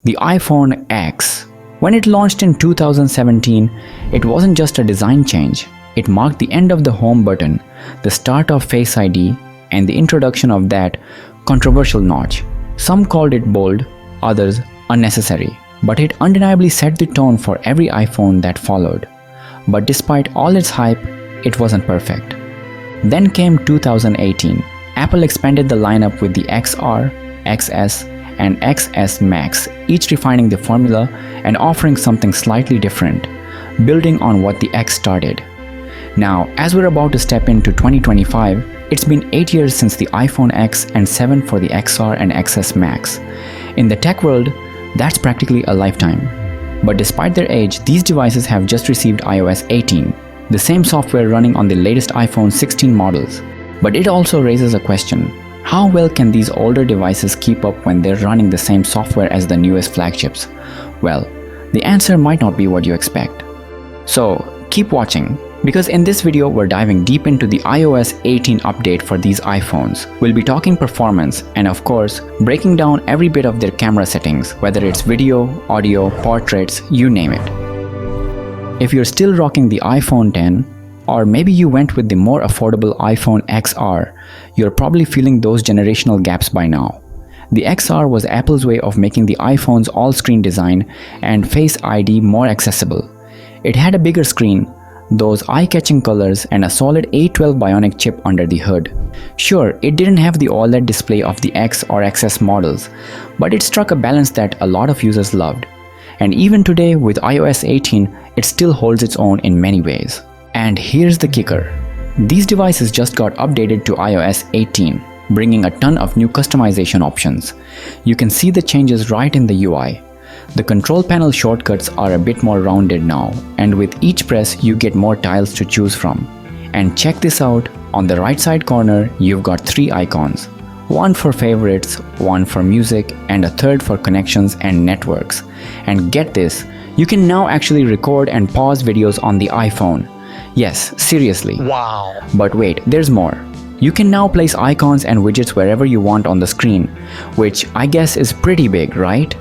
The iPhone X. When it launched in 2017, it wasn't just a design change. It marked the end of the home button, the start of Face ID, and the introduction of that controversial notch. Some called it bold, others unnecessary, but it undeniably set the tone for every iPhone that followed. But despite all its hype, it wasn't perfect. Then came 2018. Apple expanded the lineup with the XR, XS, and XS Max, each refining the formula and offering something slightly different, building on what the X started. Now, as we're about to step into 2025, it's been 8 years since the iPhone X and 7 for the XR and XS Max. In the tech world, that's practically a lifetime. But despite their age, these devices have just received iOS 18, the same software running on the latest iPhone 16 models. But it also raises a question. How well can these older devices keep up when they're running the same software as the newest flagships? Well, the answer might not be what you expect. So, keep watching, because in this video we're diving deep into the iOS 18 update for these iPhones. We'll be talking performance and of course, breaking down every bit of their camera settings, whether it's video, audio, portraits, you name it. If you're still rocking the iPhone X, or maybe you went with the more affordable iPhone XR, you're probably feeling those generational gaps by now. The XR was Apple's way of making the iPhone's all-screen design and Face ID more accessible. It had a bigger screen, those eye-catching colors, and a solid A12 Bionic chip under the hood. Sure, it didn't have the OLED display of the X or XS models, but it struck a balance that a lot of users loved. And even today, with iOS 18, it still holds its own in many ways. And here's the kicker. These devices just got updated to iOS 18, bringing a ton of new customization options. You can see the changes right in the UI. The control panel shortcuts are a bit more rounded now, and with each press you get more tiles to choose from. And check this out, on the right side corner you've got 3 icons. One for favorites, one for music, and a third for connections and networks. And get this, you can now actually record and pause videos on the iPhone. Yes, seriously. Wow. But wait, there's more. You can now place icons and widgets wherever you want on the screen, which I guess is pretty big, right?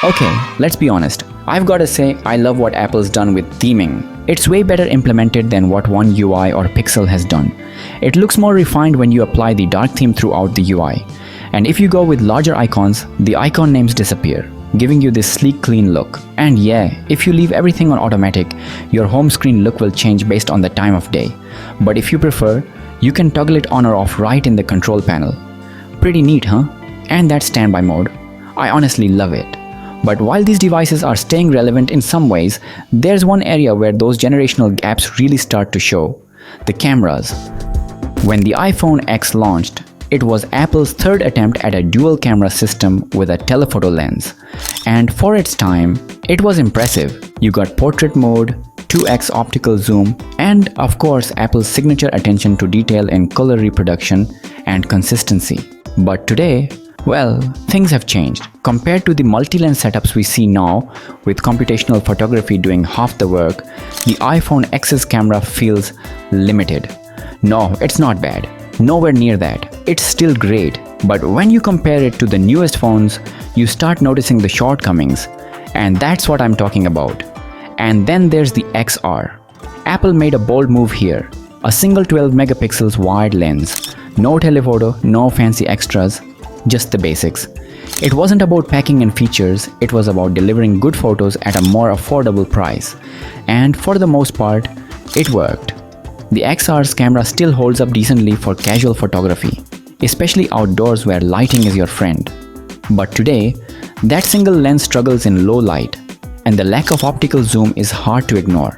Okay, let's be honest. I've gotta say, I love what Apple's done with theming. It's way better implemented than what One UI or Pixel has done. It looks more refined when you apply the dark theme throughout the UI. And if you go with larger icons, the icon names disappear, giving you this sleek, clean look. And yeah, if you leave everything on automatic, your home screen look will change based on the time of day. But if you prefer, you can toggle it on or off right in the control panel. Pretty neat, huh? And that's standby mode. I honestly love it. But while these devices are staying relevant in some ways, there's one area where those generational gaps really start to show: the cameras. When the iPhone X launched, it was Apple's third attempt at a dual camera system with a telephoto lens. And for its time, it was impressive. You got portrait mode, 2x optical zoom, and of course Apple's signature attention to detail in color reproduction and consistency. But today, well, things have changed. Compared to the multi-lens setups we see now, with computational photography doing half the work, the iPhone X's camera feels limited. No, it's not bad. Nowhere near that. It's still great. But when you compare it to the newest phones, you start noticing the shortcomings. And that's what I'm talking about. And then there's the XR. Apple made a bold move here. A single 12 megapixels wide lens. No telephoto, no fancy extras. Just the basics. It wasn't about packing in features, it was about delivering good photos at a more affordable price. And for the most part, it worked. The XR's camera still holds up decently for casual photography, especially outdoors where lighting is your friend. But today, that single lens struggles in low light, and the lack of optical zoom is hard to ignore.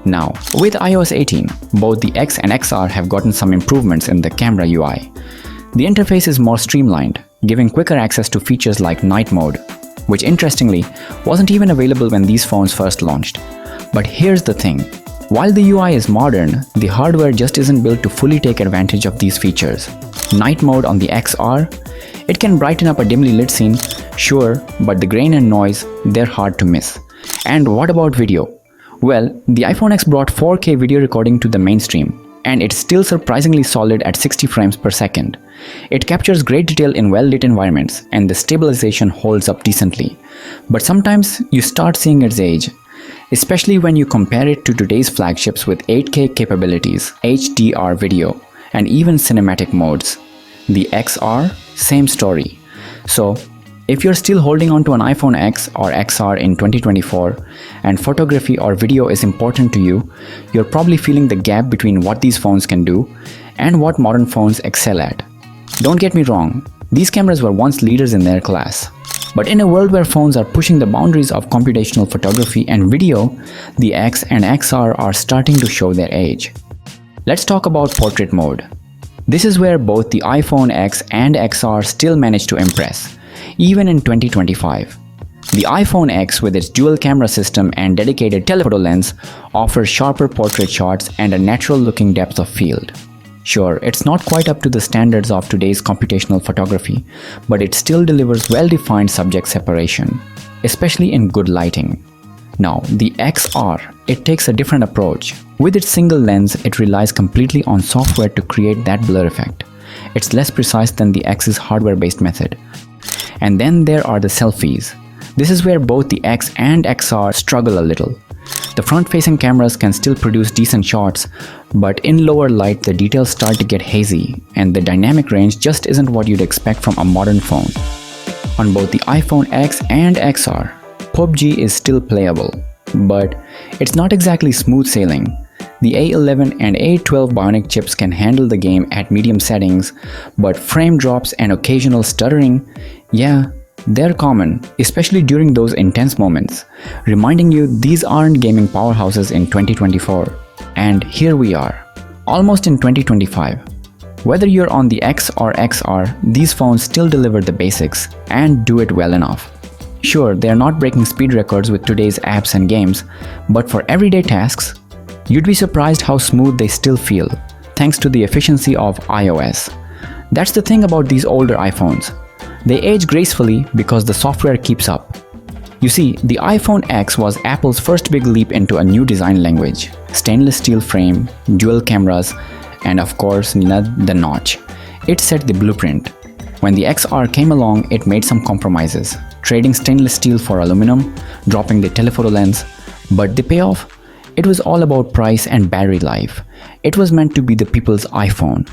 Now, with iOS 18, both the X and XR have gotten some improvements in the camera UI. The interface is more streamlined, giving quicker access to features like night mode, which interestingly wasn't even available when these phones first launched. But here's the thing, while the UI is modern, the hardware just isn't built to fully take advantage of these features. Night mode on the XR, it can brighten up a dimly lit scene, sure, but the grain and noise, they're hard to miss. And what about video? Well, the iPhone X brought 4K video recording to the mainstream, and it's still surprisingly solid at 60 frames per second. It captures great detail in well-lit environments and the stabilization holds up decently. But sometimes you start seeing its age, especially when you compare it to today's flagships with 8K capabilities, HDR video, and even cinematic modes. The XR, same story. So, if you're still holding on to an iPhone X or XR in 2024 and photography or video is important to you, you're probably feeling the gap between what these phones can do and what modern phones excel at. Don't get me wrong, these cameras were once leaders in their class. But in a world where phones are pushing the boundaries of computational photography and video, the X and XR are starting to show their age. Let's talk about portrait mode. This is where both the iPhone X and XR still manage to impress, even in 2025. The iPhone X with its dual camera system and dedicated telephoto lens offers sharper portrait shots and a natural looking depth of field. Sure, it's not quite up to the standards of today's computational photography, but it still delivers well-defined subject separation, especially in good lighting. Now, the XR, it takes a different approach. With its single lens, it relies completely on software to create that blur effect. It's less precise than the X's hardware-based method. And then there are the selfies. This is where both the X and XR struggle a little. The front-facing cameras can still produce decent shots, but in lower light the details start to get hazy and the dynamic range just isn't what you'd expect from a modern phone. On both the iPhone X and XR, PUBG is still playable, but it's not exactly smooth sailing. The A11 and A12 Bionic chips can handle the game at medium settings, but frame drops and occasional stuttering, yeah, they're common, especially during those intense moments, reminding you these aren't gaming powerhouses in 2024. And here we are, almost in 2025. Whether you're on the X or XR, these phones still deliver the basics and do it well enough. Sure, they're not breaking speed records with today's apps and games, but for everyday tasks, you'd be surprised how smooth they still feel, thanks to the efficiency of iOS. That's the thing about these older iPhones. They age gracefully because the software keeps up. You see, the iPhone X was Apple's first big leap into a new design language. Stainless steel frame, dual cameras, and of course, the notch. It set the blueprint. When the XR came along, it made some compromises, trading stainless steel for aluminum, dropping the telephoto lens. But the payoff? It was all about price and battery life. It was meant to be the people's iPhone.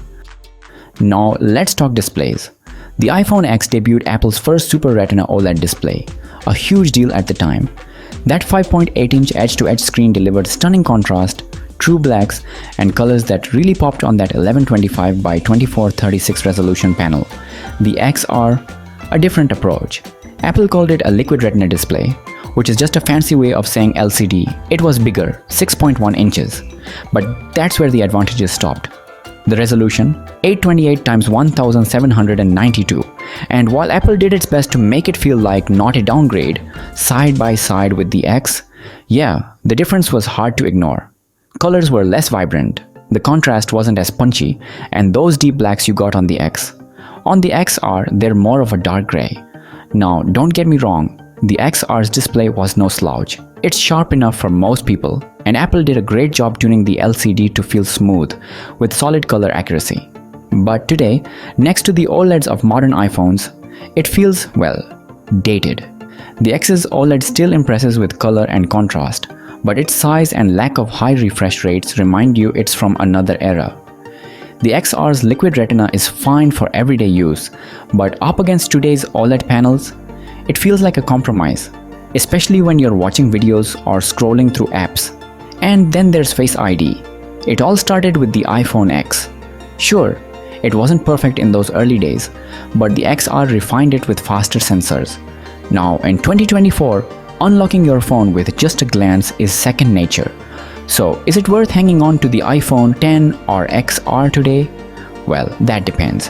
Now let's talk displays. The iPhone X debuted Apple's first Super Retina OLED display, a huge deal at the time. That 5.8-inch edge-to-edge screen delivered stunning contrast, true blacks, and colors that really popped on that 1125 by 2436 resolution panel. The XR, a different approach. Apple called it a liquid retina display, which is just a fancy way of saying LCD. It was bigger, 6.1 inches. But that's where the advantages stopped. The resolution, 828 x 1792. And while Apple did its best to make it feel like not a downgrade, side by side with the X, yeah, the difference was hard to ignore. Colors were less vibrant, the contrast wasn't as punchy, and those deep blacks you got on the X. On the XR, they're more of a dark gray. Now, don't get me wrong, the XR's display was no slouch. It's sharp enough for most people, and Apple did a great job tuning the LCD to feel smooth, with solid color accuracy. But today, next to the OLEDs of modern iPhones, it feels, well, dated. The X's OLED still impresses with color and contrast, but its size and lack of high refresh rates remind you it's from another era. The XR's liquid retina is fine for everyday use, but up against today's OLED panels, it feels like a compromise, especially when you're watching videos or scrolling through apps. And then there's Face ID. It all started with the iPhone X. Sure, it wasn't perfect in those early days, but the XR refined it with faster sensors. Now, in 2024, unlocking your phone with just a glance is second nature. So, is it worth hanging on to the iPhone 10 or XR today? Well, that depends.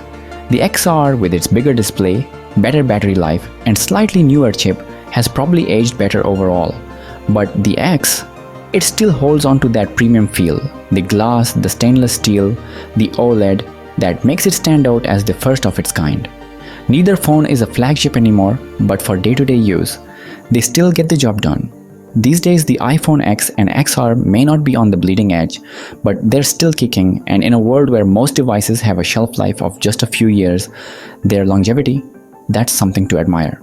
The XR, with its bigger display, better battery life, and slightly newer chip, has probably aged better overall. But the X, it still holds on to that premium feel. The glass, the stainless steel, the OLED, that makes it stand out as the first of its kind. Neither phone is a flagship anymore, but for day-to-day use, they still get the job done. These days, the iPhone X and XR may not be on the bleeding edge, but they're still kicking, and in a world where most devices have a shelf life of just a few years, their longevity, that's something to admire.